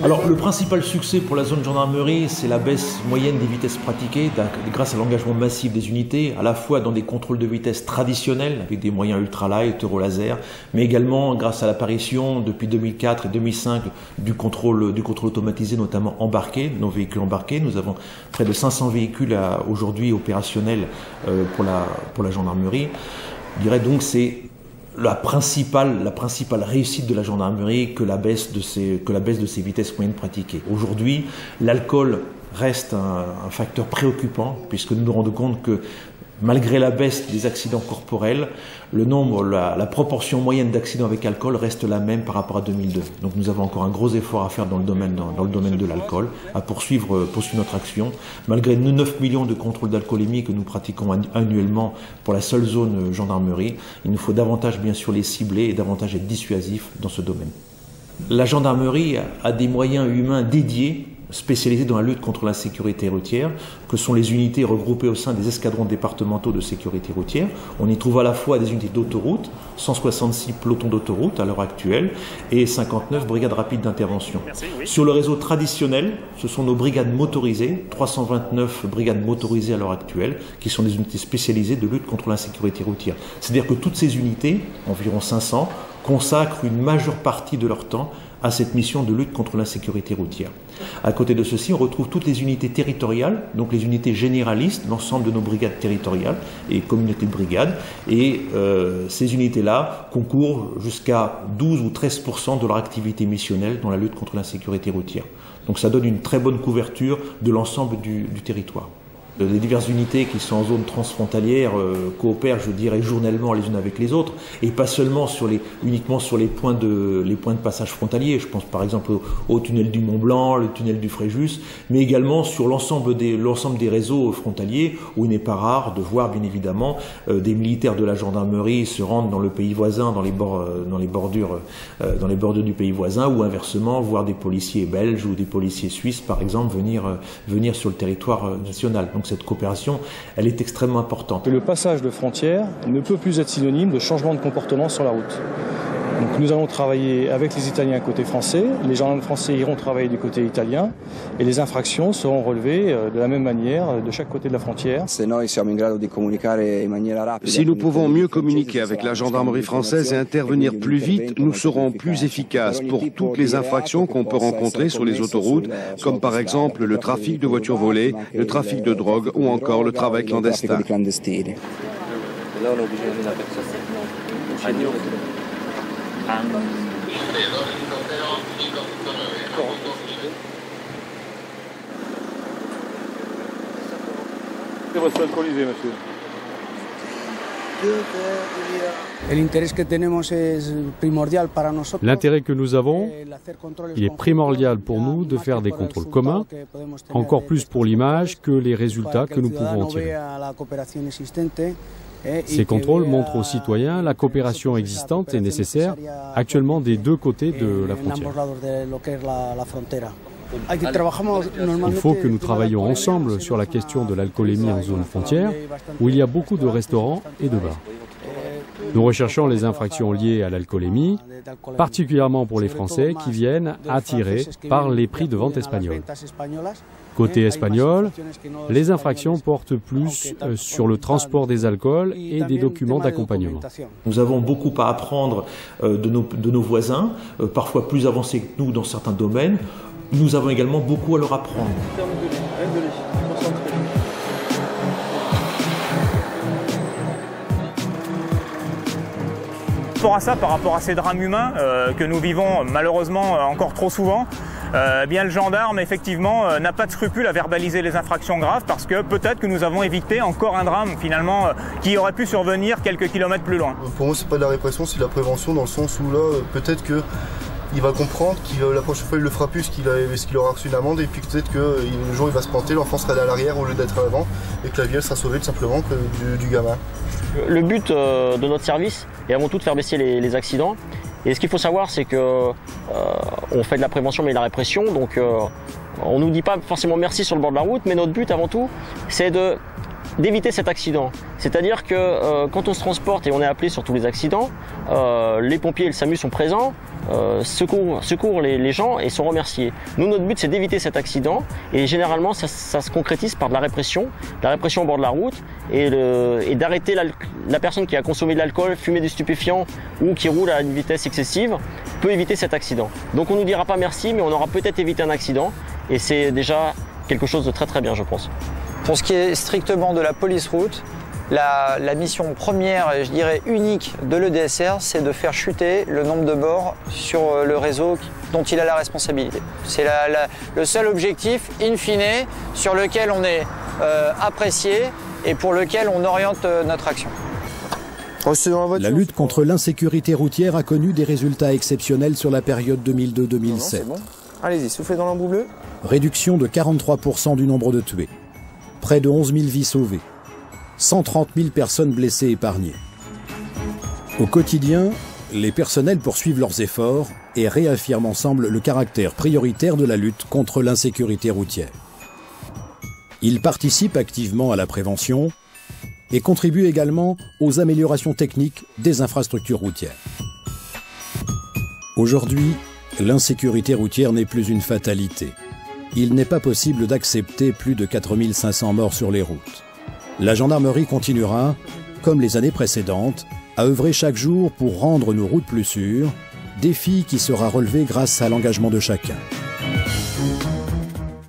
Alors le principal succès pour la zone gendarmerie, c'est la baisse moyenne des vitesses pratiquées grâce à l'engagement massif des unités, à la fois dans des contrôles de vitesse traditionnels avec des moyens ultralight, euro-laser, mais également grâce à l'apparition depuis 2004 et 2005 du contrôle automatisé, notamment embarqué, nos véhicules embarqués. Nous avons près de 500 véhicules aujourd'hui opérationnels pour la gendarmerie. Je dirais donc c'est la principale réussite de la gendarmerie que la baisse de ces vitesses moyennes pratiquées. Aujourd'hui, l'alcool reste un facteur préoccupant puisque nous nous rendons compte que malgré la baisse des accidents corporels, la proportion moyenne d'accidents avec alcool reste la même par rapport à 2002. Donc nous avons encore un gros effort à faire dans le domaine de l'alcool, à poursuivre notre action. Malgré 9 millions de contrôles d'alcoolémie que nous pratiquons annuellement pour la seule zone gendarmerie, il nous faut davantage bien sûr les cibler et davantage être dissuasifs dans ce domaine. La gendarmerie a des moyens humains dédiés spécialisés dans la lutte contre la sécurité routière, que sont les unités regroupées au sein des escadrons départementaux de sécurité routière. On y trouve à la fois des unités d'autoroute, 166 pelotons d'autoroute à l'heure actuelle et 59 brigades rapides d'intervention. Sur le réseau traditionnel, ce sont nos brigades motorisées, 329 brigades motorisées à l'heure actuelle, qui sont des unités spécialisées de lutte contre l'insécurité routière. C'est-à-dire que toutes ces unités, environ 500, consacrent une majeure partie de leur temps à cette mission de lutte contre l'insécurité routière. À côté de ceci, on retrouve toutes les unités territoriales, donc les unités généralistes, l'ensemble de nos brigades territoriales et communautés de brigades. Et ces unités-là concourent jusqu'à 12 ou 13% de leur activité missionnelle dans la lutte contre l'insécurité routière. Donc ça donne une très bonne couverture de l'ensemble du territoire. Les diverses unités qui sont en zone transfrontalière coopèrent, je dirais, journellement les unes avec les autres, et pas seulement uniquement sur les points de passage frontaliers. Je pense par exemple au tunnel du Mont Blanc, le tunnel du Fréjus, mais également sur l'ensemble des réseaux frontaliers, où il n'est pas rare de voir bien évidemment des militaires de la gendarmerie se rendre dans le pays voisin, dans les bordures du pays voisin, ou inversement voir des policiers belges ou des policiers suisses par exemple venir sur le territoire national. Donc cette coopération, elle est extrêmement importante. Le passage de frontières ne peut plus être synonyme de changement de comportement sur la route. Donc nous allons travailler avec les Italiens côté français, les gendarmes français iront travailler du côté italien et les infractions seront relevées de la même manière de chaque côté de la frontière. Si nous pouvons mieux communiquer avec la gendarmerie française et intervenir plus vite, nous serons plus efficaces pour toutes les infractions qu'on peut rencontrer sur les autoroutes, comme par exemple le trafic de voitures volées, le trafic de drogue ou encore le travail clandestin. L'intérêt que nous avons, il est primordial pour nous de faire des contrôles communs, encore plus pour l'image que les résultats que nous pouvons en tirer. Ces contrôles montrent aux citoyens la coopération existante et nécessaire actuellement des deux côtés de la frontière. Il faut que nous travaillions ensemble sur la question de l'alcoolémie en zone frontière, où il y a beaucoup de restaurants et de bars. Nous recherchons les infractions liées à l'alcoolémie, particulièrement pour les Français qui viennent attirés par les prix de vente espagnols. Côté espagnol, les infractions portent plus sur le transport des alcools et des documents d'accompagnement. Nous avons beaucoup à apprendre de nos voisins, parfois plus avancés que nous dans certains domaines. Nous avons également beaucoup à leur apprendre. Par rapport à ces drames humains que nous vivons malheureusement encore trop souvent, bien le gendarme effectivement n'a pas de scrupule à verbaliser les infractions graves parce que peut-être que nous avons évité encore un drame finalement qui aurait pu survenir quelques kilomètres plus loin. Pour moi c'est pas de la répression, c'est de la prévention dans le sens où là peut-être que il va comprendre qu'il la prochaine fois il le fera plus parce qu'il aura reçu une amende et puis peut-être que le jour il va se planter, l'enfant sera à l'arrière au lieu d'être à l'avant et que la vie elle sera sauvée tout simplement du gamin. Le but de notre service est avant tout de faire baisser les accidents. Et ce qu'il faut savoir, c'est que on fait de la prévention mais de la répression. Donc on nous dit pas forcément merci sur le bord de la route, mais notre but avant tout, c'est d'éviter cet accident. C'est-à-dire que quand on se transporte et on est appelé sur tous les accidents, les pompiers et le SAMU sont présents secourent les gens et sont remerciés. Nous, notre but, c'est d'éviter cet accident et généralement, ça se concrétise par de la répression au bord de la route et d'arrêter la personne qui a consommé de l'alcool, fumé des stupéfiants ou qui roule à une vitesse excessive peut éviter cet accident. Donc on ne nous dira pas merci, mais on aura peut-être évité un accident et c'est déjà quelque chose de très très bien, je pense. Pour ce qui est strictement de la police route, la mission première et je dirais unique de l'EDSR, c'est de faire chuter le nombre de morts sur le réseau dont il a la responsabilité. C'est le seul objectif, in fine, sur lequel on est apprécié et pour lequel on oriente notre action. La lutte contre l'insécurité routière a connu des résultats exceptionnels sur la période 2002-2007. Bon. Allez-y, soufflez dans l'embout bleu. Réduction de 43% du nombre de tués. Près de 11 000 vies sauvées. 130 000 personnes blessées épargnées. Au quotidien, les personnels poursuivent leurs efforts et réaffirment ensemble le caractère prioritaire de la lutte contre l'insécurité routière. Ils participent activement à la prévention et contribuent également aux améliorations techniques des infrastructures routières. Aujourd'hui, l'insécurité routière n'est plus une fatalité. Il n'est pas possible d'accepter plus de 4 500 morts sur les routes. La gendarmerie continuera, comme les années précédentes, à œuvrer chaque jour pour rendre nos routes plus sûres, défi qui sera relevé grâce à l'engagement de chacun.